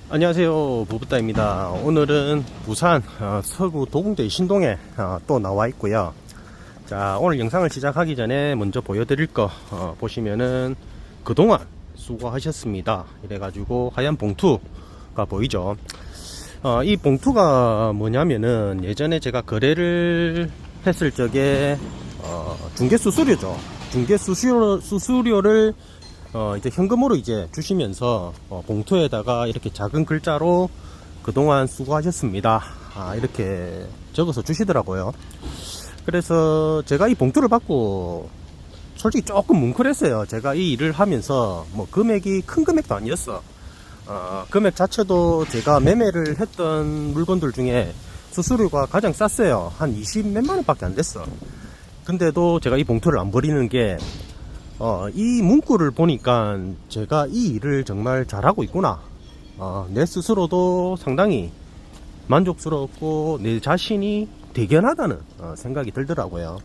안녕하세요, 부부따입니다. 오늘은 부산 서구 도봉대 신동에 또 나와 있고요. 자, 오늘 영상을 시작하기 전에 먼저 보여드릴 거 보시면은 그동안 수고하셨습니다 이래가지고 하얀 봉투가 보이죠. 이 봉투가 뭐냐면은 예전에 제가 거래를 했을 적에 중개 수수료죠. 중개 수수료를 이제 현금으로 이제 주시면서 봉투에다가 이렇게 작은 글자로 그동안 수고하셨습니다 이렇게 적어서 주시더라고요. 그래서 제가 이 봉투를 받고 솔직히 조금 뭉클했어요. 제가 이 일을 하면서 뭐 금액이 큰 금액도 아니었어. 금액 자체도 제가 매매를 했던 물건들 중에 수수료가 가장 쌌어요. 한 20 몇만 원밖에 안 됐어. 근데도 제가 이 봉투를 안 버리는 게 이 문구를 보니까 제가 이 일을 정말 잘하고 있구나. 내 스스로도 상당히 만족스럽고 내 자신이 대견하다는 생각이 들더라고요.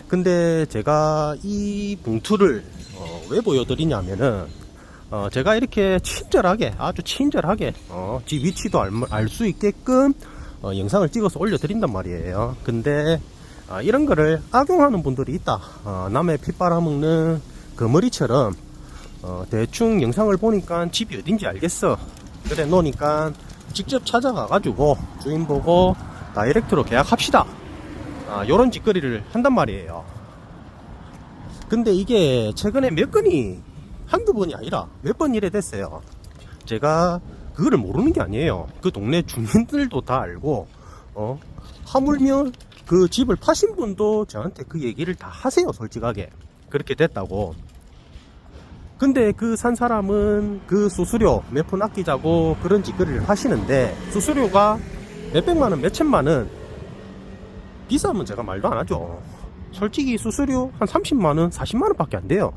근데 제가 이 봉투를 왜 보여드리냐면은 제가 이렇게 친절하게, 아주 친절하게 지 위치도 알 수 있게끔 영상을 찍어서 올려드린단 말이에요. 근데 이런 거를 악용하는 분들이 있다. 남의 피 빨아먹는 거머리처럼 대충 영상을 보니까 집이 어딘지 알겠어. 그래 놓으니까 직접 찾아가 가지고 주인 보고 다이렉트로 계약합시다. 요런 짓거리를 한단 말이에요. 근데 이게 최근에 몇 건이 한두 번이 아니라 몇 번 이래 됐어요. 제가 그거를 모르는 게 아니에요. 그 동네 주민들도 다 알고 하물며 그 집을 파신 분도 저한테 그 얘기를 다 하세요. 솔직하게 그렇게 됐다고. 근데 그 산 사람은 그 수수료 몇 푼 아끼자고 그런 짓거리를 하시는데 수수료가 몇백만원 몇천만원 비싸면 제가 말도 안 하죠. 솔직히 수수료 한 30만원 40만원 밖에 안 돼요.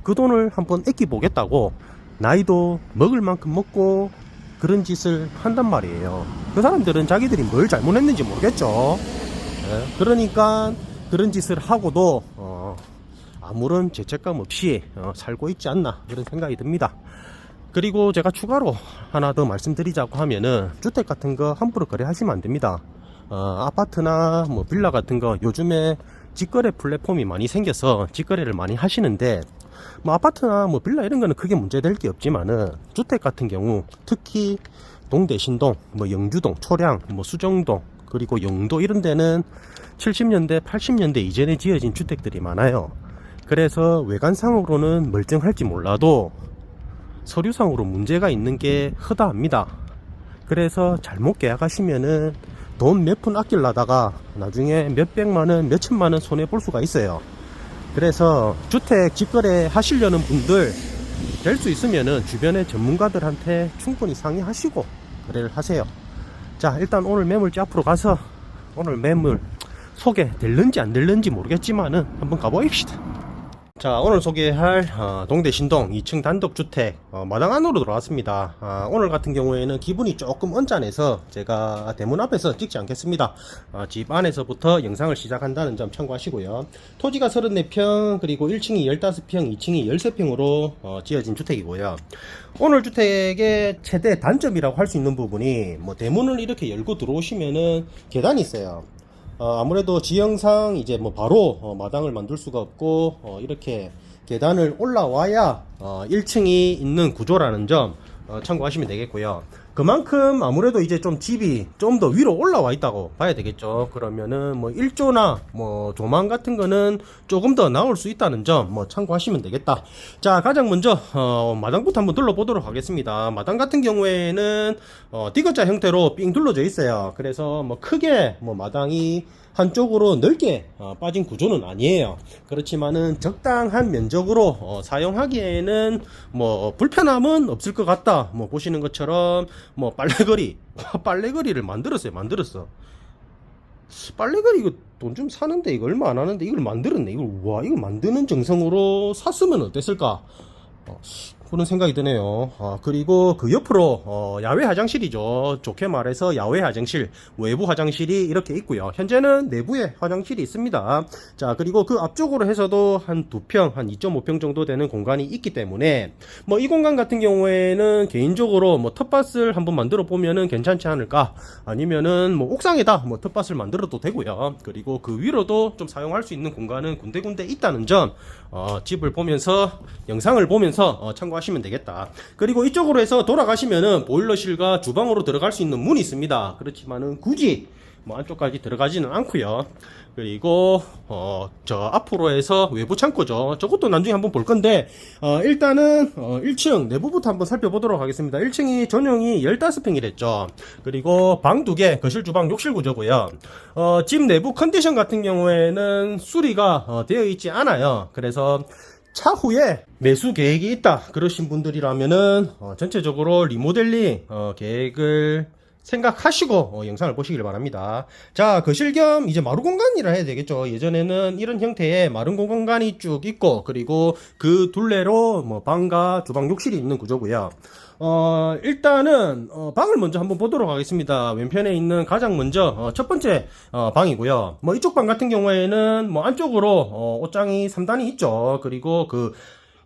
그 돈을 한번 아끼 보겠다고 나이도 먹을 만큼 먹고 그런 짓을 한단 말이에요. 그 사람들은 자기들이 뭘 잘못했는지 모르겠죠. 그러니까 그런 짓을 하고도 아무런 죄책감 없이 살고 있지 않나 그런 생각이 듭니다. 그리고 제가 추가로 하나 더 말씀드리자고 하면은 주택 같은 거 함부로 거래하시면 안 됩니다. 아파트나 뭐 빌라 같은 거 요즘에 직거래 플랫폼이 많이 생겨서 직거래를 많이 하시는데 뭐 아파트나 뭐 빌라 이런 거는 크게 문제될 게 없지만은 주택 같은 경우 특히 동대 신동 뭐 영주동 초량 뭐 수정동 그리고 영도 이런 데는 70년대 80년대 이전에 지어진 주택들이 많아요. 그래서 외관상으로는 멀쩡할지 몰라도 서류상으로 문제가 있는 게 허다합니다. 그래서 잘못 계약하시면은 돈 몇 푼 아끼려다가 나중에 몇백만원 몇천만원 손해볼 수가 있어요. 그래서 주택 직거래 하시려는 분들 될 수 있으면은 주변의 전문가들한테 충분히 상의하시고 거래를 하세요. 자, 일단 오늘 매물지 앞으로 가서 오늘 매물 소개될는지 안 될는지 모르겠지만은 한번 가보입시다. 자, 오늘 소개할 동대 신동 2층 단독주택 마당 안으로 들어왔습니다. 오늘 같은 경우에는 기분이 조금 언짢아서 제가 대문 앞에서 찍지 않겠습니다. 집 안에서부터 영상을 시작한다는 점 참고하시고요. 토지가 34평 그리고 1층이 15평 2층이 13평으로 지어진 주택이고요. 오늘 주택의 최대 단점이라고 할 수 있는 부분이 뭐 대문을 이렇게 열고 들어오시면은 계단이 있어요. 아무래도 지형상 이제 뭐 바로 마당을 만들 수가 없고 이렇게 계단을 올라와야 1층이 있는 구조라는 점 참고하시면 되겠고요. 그만큼 아무래도 이제 좀 집이 좀 더 위로 올라와 있다고 봐야 되겠죠. 그러면은 뭐 1조나 뭐 조망 같은 거는 조금 더 나올 수 있다는 점 뭐 참고하시면 되겠다. 자, 가장 먼저 마당부터 한번 둘러보도록 하겠습니다. 마당 같은 경우에는 디귿자 형태로 삥 둘러져 있어요. 그래서 뭐 크게 뭐 마당이 한쪽으로 넓게 빠진 구조는 아니에요. 그렇지만은 적당한 면적으로 사용하기에는 뭐 불편함은 없을 것 같다. 뭐 보시는 것처럼 뭐 빨래거리를 만들었어. 빨래거리 이거 돈 좀 사는데 이거 얼마 안 하는데 이걸 만들었네. 이걸 와, 이거 만드는 정성으로 샀으면 어땠을까? 그런 생각이 드네요. 그리고 그 옆으로 야외 화장실이죠. 좋게 말해서 야외 화장실, 외부 화장실이 이렇게 있고요. 현재는 내부에 화장실이 있습니다. 자, 그리고 그 앞쪽으로 해서도 한 2평, 한 2.5평 정도 되는 공간이 있기 때문에 뭐 이 공간 같은 경우에는 개인적으로 뭐 텃밭을 한번 만들어 보면은 괜찮지 않을까? 아니면은 뭐 옥상에다 뭐 텃밭을 만들어도 되고요. 그리고 그 위로도 좀 사용할 수 있는 공간은 군데군데 있다는 점, 집을 보면서 영상을 보면서 참고하시면 되겠다. 그리고 이쪽으로 해서 돌아가시면은 보일러실과 주방으로 들어갈 수 있는 문이 있습니다. 그렇지만은 굳이 뭐 안쪽까지 들어가지는 않고요. 그리고 저 앞으로 해서 외부 창고죠. 저것도 나중에 한번 볼 건데 일단은 1층 내부부터 한번 살펴보도록 하겠습니다. 1층이 전용이 15평이랬죠. 그리고 방 2개, 거실, 주방, 욕실 구조고요. 집 내부 컨디션 같은 경우에는 수리가 되어 있지 않아요. 그래서 차후에 매수 계획이 있다 그러신 분들이라면은 전체적으로 리모델링 계획을 생각하시고 영상을 보시길 바랍니다. 자, 거실 겸 이제 마루 공간이라 해야 되겠죠. 예전에는 이런 형태의 마른 공간이 쭉 있고, 그리고 그 둘레로 뭐 방과 주방, 욕실이 있는 구조고요. 일단은 방을 먼저 한번 보도록 하겠습니다. 왼편에 있는 가장 먼저 첫 번째 방이고요. 뭐 이쪽 방 같은 경우에는 뭐 안쪽으로 옷장이 3단이 있죠. 그리고 그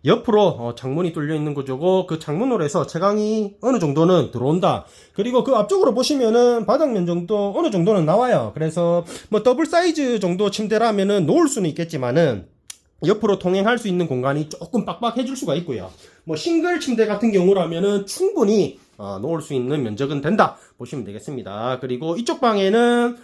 옆으로 창문이 뚫려 있는 구조고, 그 창문으로 해서 채광이 어느 정도는 들어온다. 그리고 그 앞쪽으로 보시면은 바닥면 정도 어느 정도는 나와요. 그래서 뭐 더블 사이즈 정도 침대라면은 놓을 수는 있겠지만은 옆으로 통행할 수 있는 공간이 조금 빡빡해질 수가 있고요. 뭐 싱글 침대 같은 경우라면은 충분히 놓을 수 있는 면적은 된다 보시면 되겠습니다. 그리고 이쪽 방에는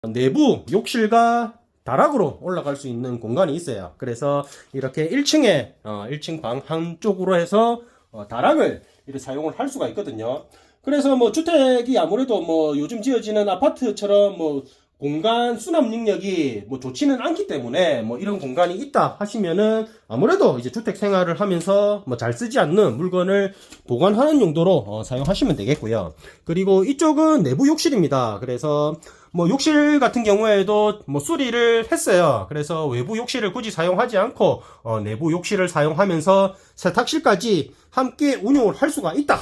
내부 욕실과 다락으로 올라갈 수 있는 공간이 있어요. 그래서 이렇게 1층에 1층 방 한쪽으로 해서 다락을 이렇게 사용을 할 수가 있거든요. 그래서 뭐 주택이 아무래도 뭐 요즘 지어지는 아파트처럼 뭐 공간 수납 능력이 뭐 좋지는 않기 때문에 뭐 이런 공간이 있다 하시면은 아무래도 이제 주택 생활을 하면서 뭐 잘 쓰지 않는 물건을 보관하는 용도로 사용하시면 되겠고요. 그리고 이쪽은 내부 욕실입니다. 그래서 뭐 욕실 같은 경우에도 뭐 수리를 했어요. 그래서 외부 욕실을 굳이 사용하지 않고 내부 욕실을 사용하면서 세탁실까지 함께 운용을 할 수가 있다.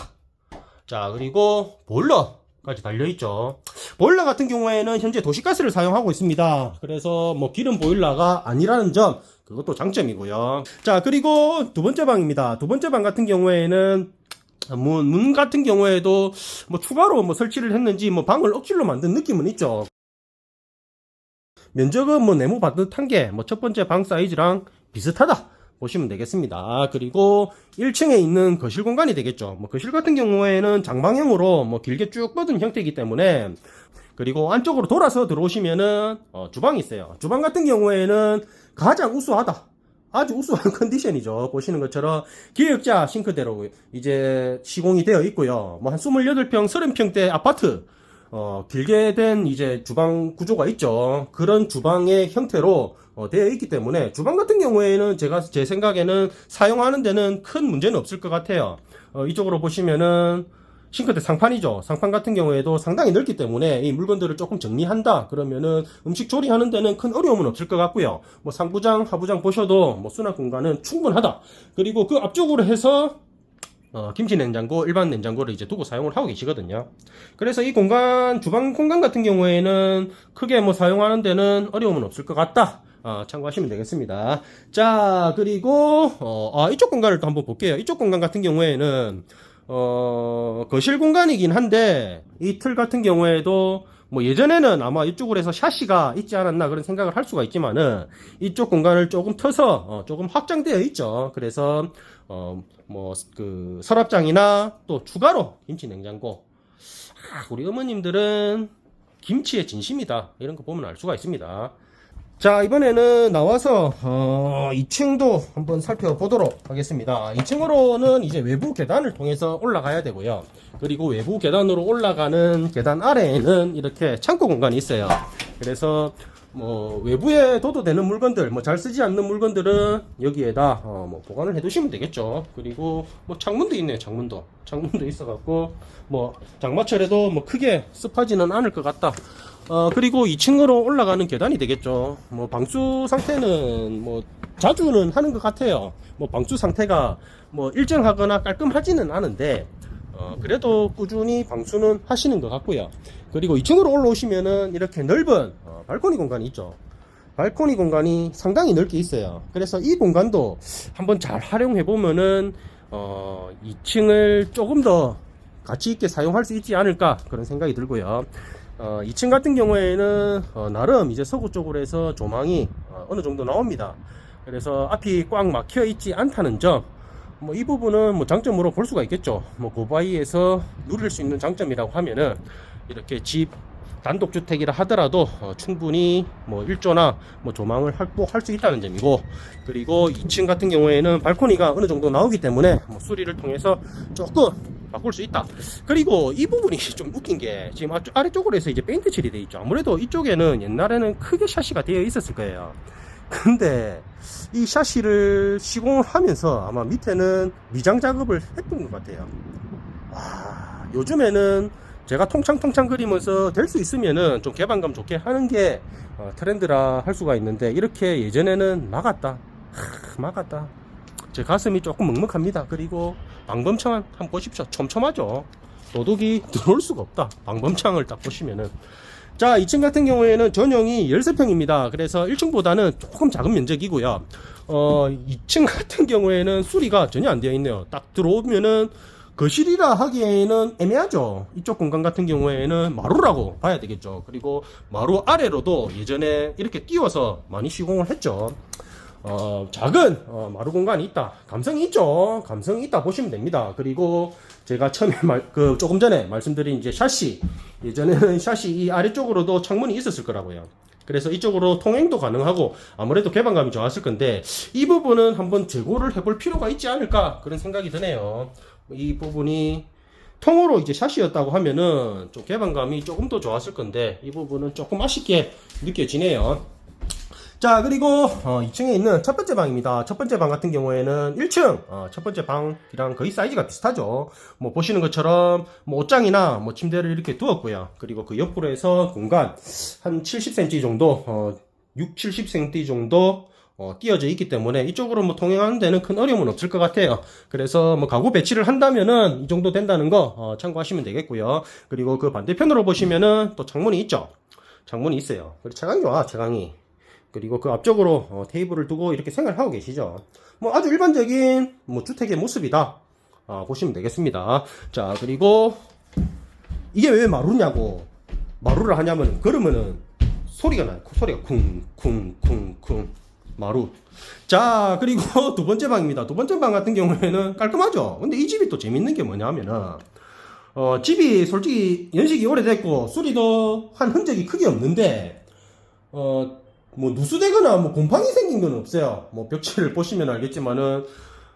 자, 그리고 보일러까지 달려있죠. 보일러 같은 경우에는 현재 도시가스를 사용하고 있습니다. 그래서 뭐 기름 보일러가 아니라는 점, 그것도 장점이고요. 자, 그리고 두 번째 방입니다. 두 번째 방 같은 경우에는 문 같은 경우에도 뭐 추가로 뭐 설치를 했는지 뭐 방을 억지로 만든 느낌은 있죠. 면적은 뭐 네모 반듯한 게 뭐 첫 번째 방 사이즈랑 비슷하다 보시면 되겠습니다. 그리고 1층에 있는 거실 공간이 되겠죠. 뭐 거실 같은 경우에는 장방형으로 뭐 길게 쭉 뻗은 형태이기 때문에, 그리고 안쪽으로 돌아서 들어오시면은 주방이 있어요. 주방 같은 경우에는 가장 우수하다. 아주 우수한 컨디션이죠. 보시는 것처럼 기역자 싱크대로 이제 시공이 되어 있고요. 뭐 한 28평, 30평대 아파트 길게 된 이제 주방 구조가 있죠. 그런 주방의 형태로 되어 있기 때문에 주방 같은 경우에는 제 생각에는 사용하는 데는 큰 문제는 없을 것 같아요. 이쪽으로 보시면은 싱크대 상판이죠. 상판 같은 경우에도 상당히 넓기 때문에 이 물건들을 조금 정리한다 그러면은 음식 조리하는 데는 큰 어려움은 없을 것 같고요. 뭐 상부장, 하부장 보셔도 뭐 수납 공간은 충분하다. 그리고 그 앞쪽으로 해서 김치 냉장고, 일반 냉장고를 이제 두고 사용을 하고 계시거든요. 그래서 이 공간, 주방 공간 같은 경우에는 크게 뭐 사용하는 데는 어려움은 없을 것 같다. 참고하시면 되겠습니다. 자, 그리고 이쪽 공간을 또 한번 볼게요. 이쪽 공간 같은 경우에는 거실 공간이긴 한데 이 틀 같은 경우에도 뭐 예전에는 아마 이쪽으로 해서 샤시가 있지 않았나 그런 생각을 할 수가 있지만은 이쪽 공간을 조금 터서 조금 확장되어 있죠. 그래서 뭐 그 서랍장이나 또 추가로 김치 냉장고. 우리 어머님들은 김치의 진심이다 이런 거 보면 알 수가 있습니다. 자, 이번에는 나와서 2층도 한번 살펴보도록 하겠습니다. 2층으로는 이제 외부 계단을 통해서 올라가야 되고요. 그리고 외부 계단으로 올라가는 계단 아래에는 이렇게 창고 공간이 있어요. 그래서 뭐 외부에 둬도 되는 물건들, 뭐 잘 쓰지 않는 물건들은 여기에다 뭐 보관을 해 두시면 되겠죠. 그리고 뭐 창문도 있네요. 창문도 있어 갖고 뭐 장마철에도 뭐 크게 습하지는 않을 것 같다. 그리고 2층으로 올라가는 계단이 되겠죠. 뭐 방수 상태는 뭐 자주는 하는 것 같아요. 뭐 방수 상태가 뭐 일정하거나 깔끔하지는 않은데 그래도 꾸준히 방수는 하시는 것 같고요. 그리고 2층으로 올라오시면은 이렇게 넓은 발코니 공간이 있죠. 발코니 공간이 상당히 넓게 있어요. 그래서 이 공간도 한번 잘 활용해 보면은 2층을 조금 더 가치 있게 사용할 수 있지 않을까 그런 생각이 들고요. 2층 같은 경우에는 나름 이제 서구 쪽으로 해서 조망이 어느 정도 나옵니다. 그래서 앞이 꽉 막혀 있지 않다는 점, 뭐 이 부분은 뭐 장점으로 볼 수가 있겠죠. 뭐 고바이에서 누릴 수 있는 장점이라고 하면은 이렇게 집 단독주택이라 하더라도 충분히 뭐 일조나 뭐 조망을 확보할 수 있다는 점이고, 그리고 2층 같은 경우에는 발코니가 어느 정도 나오기 때문에 뭐 수리를 통해서 조금 바꿀 수 있다. 그리고 이 부분이 좀 웃긴 게 지금 아래쪽으로 해서 이제 페인트 칠이 되어 있죠. 아무래도 이쪽에는 옛날에는 크게 샤시가 되어 있었을 거예요. 근데 이 샤시를 시공을 하면서 아마 밑에는 미장 작업을 했던 것 같아요. 요즘에는 제가 통창 그리면서 될 수 있으면은 좀 개방감 좋게 하는 게 트렌드라 할 수가 있는데, 이렇게 예전에는 막았다. 제 가슴이 조금 먹먹합니다. 그리고 방범창 한번 보십시오. 촘촘하죠. 도둑이 들어올 수가 없다. 방범창을 딱 보시면은. 자, 2층 같은 경우에는 전용이 13평입니다. 그래서 1층보다는 조금 작은 면적이고요. 2층 같은 경우에는 수리가 전혀 안 되어 있네요. 딱 들어오면은 거실이라 하기에는 애매하죠. 이쪽 공간 같은 경우에는 마루라고 봐야 되겠죠. 그리고 마루 아래로도 예전에 이렇게 띄워서 많이 시공을 했죠. 작은 마루 공간이 있다. 감성이 있죠. 감성이 있다 보시면 됩니다. 그리고 제가 처음에 조금 전에 말씀드린 이제 샤시, 예전에는 샤시 이 아래쪽으로도 창문이 있었을 거라고요. 그래서 이쪽으로 통행도 가능하고 아무래도 개방감이 좋았을 건데, 이 부분은 한번 재고를 해볼 필요가 있지 않을까 그런 생각이 드네요. 이 부분이 통으로 이제 샤시였다고 하면은 좀 개방감이 조금 더 좋았을 건데, 이 부분은 조금 아쉽게 느껴지네요. 자, 그리고 2층에 있는 첫 번째 방입니다. 첫 번째 방 같은 경우에는 1층 첫 번째 방이랑 거의 사이즈가 비슷하죠. 뭐 보시는 것처럼 뭐 옷장이나 뭐 침대를 이렇게 두었고요. 그리고 그 옆으로 해서 공간 한 70cm 정도 70cm 정도 띄어져 있기 때문에 이쪽으로 뭐 통행하는 데는 큰 어려움은 없을 것 같아요. 그래서 뭐 가구 배치를 한다면은 이 정도 된다는 거 참고하시면 되겠고요. 그리고 그 반대편으로 보시면은 또 창문이 있죠. 창문이 있어요. 그리고 채광이 좋아, 채광이. 그리고 그 앞쪽으로 테이블을 두고 이렇게 생활하고 계시죠. 뭐 아주 일반적인 뭐 주택의 모습이다 보시면 되겠습니다. 자, 그리고 이게 왜 마루냐고, 마루를 하냐면 그러면은 소리가 나요. 소리가 쿵쿵쿵쿵 마루. 자, 그리고 두 번째 방입니다. 두 번째 방 같은 경우에는 깔끔하죠. 근데 이 집이 또 재밌는 게 뭐냐면은 집이 솔직히 연식이 오래됐고 수리도 한 흔적이 크게 없는데 뭐 누수되거나 뭐 곰팡이 생긴 건 없어요. 뭐 벽지를 보시면 알겠지만은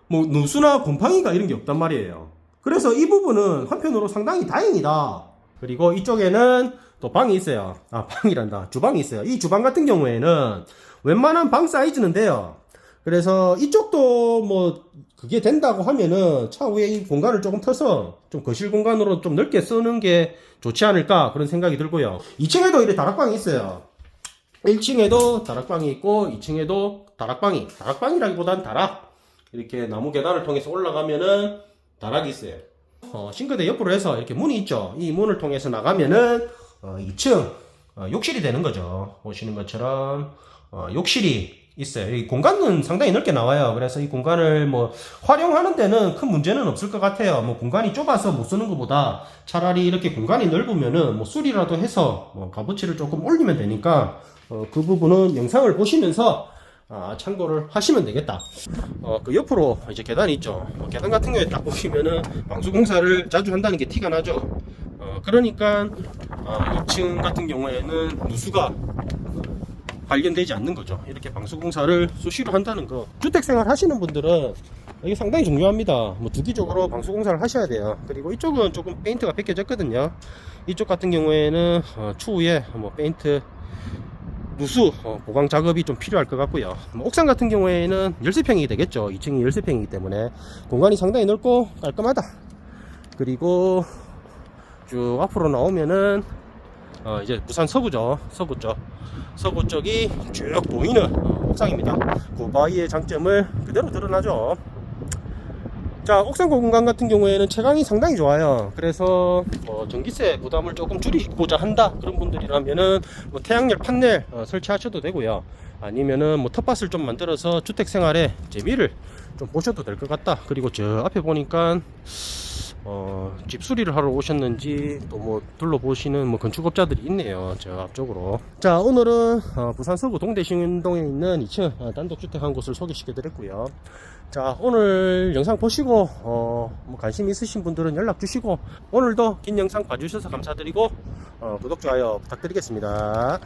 뭐 누수나 곰팡이가 이런 게 없단 말이에요. 그래서 이 부분은 한편으로 상당히 다행이다. 그리고 이쪽에는 또 방이 있어요. 방이란다. 주방이 있어요. 이 주방 같은 경우에는 웬만한 방 사이즈는 돼요. 그래서 이쪽도 뭐 그게 된다고 하면은 차후에 이 공간을 조금 터서 좀 거실 공간으로 좀 넓게 쓰는 게 좋지 않을까 그런 생각이 들고요. 2층에도 이렇게 다락방이 있어요. 1층에도 다락방이 있고 2층에도 다락방이라기보단 다락, 이렇게 나무 계단을 통해서 올라가면은 다락이 있어요. 싱크대 옆으로 해서 이렇게 문이 있죠. 이 문을 통해서 나가면은 2층 욕실이 되는 거죠. 보시는 것처럼 욕실이 있어요. 이 공간은 상당히 넓게 나와요. 그래서 이 공간을 뭐 활용하는 데는 큰 문제는 없을 것 같아요. 뭐 공간이 좁아서 못 쓰는 것보다 차라리 이렇게 공간이 넓으면은 뭐 수리라도 해서 뭐 값어치를 조금 올리면 되니까 그 부분은 영상을 보시면서 참고를 하시면 되겠다. 그 옆으로 이제 계단이 있죠. 계단 같은 경우에 딱 보시면은 방수공사를 자주 한다는 게 티가 나죠. 그러니까 2층 같은 경우에는 누수가 발견되지 않는 거죠. 이렇게 방수공사를 수시로 한다는 거, 주택생활 하시는 분들은 이게 상당히 중요합니다. 뭐 주기적으로 방수공사를 하셔야 돼요. 그리고 이쪽은 조금 페인트가 벗겨졌거든요. 이쪽 같은 경우에는 추후에 뭐 페인트 누수 보강 작업이 좀 필요할 것 같고요. 뭐 옥상 같은 경우에는 13평이 되겠죠. 2층이 13평이기 때문에 공간이 상당히 넓고 깔끔하다. 그리고 쭉 앞으로 나오면은 이제 부산 서구죠. 서구 쪽. 서구 쪽이 쭉 보이는 옥상입니다. 그 바위의 장점을 그대로 드러나죠. 자, 옥상 공간 같은 경우에는 채광이 상당히 좋아요. 그래서 전기세 부담을 조금 줄이고자 한다 그런 분들이라면은 뭐 태양열 판넬 설치하셔도 되고요. 아니면은 뭐 텃밭을 좀 만들어서 주택 생활에 재미를 좀 보셔도 될 것 같다. 그리고 저 앞에 보니까 집 수리를 하러 오셨는지 또 뭐 둘러보시는 뭐 건축업자들이 있네요. 저 앞쪽으로. 자, 오늘은 부산 서구 동대신동에 있는 2층 단독주택 한 곳을 소개시켜 드렸고요. 자, 오늘 영상 보시고 뭐 관심 있으신 분들은 연락 주시고, 오늘도 긴 영상 봐주셔서 감사드리고 구독 좋아요 부탁드리겠습니다.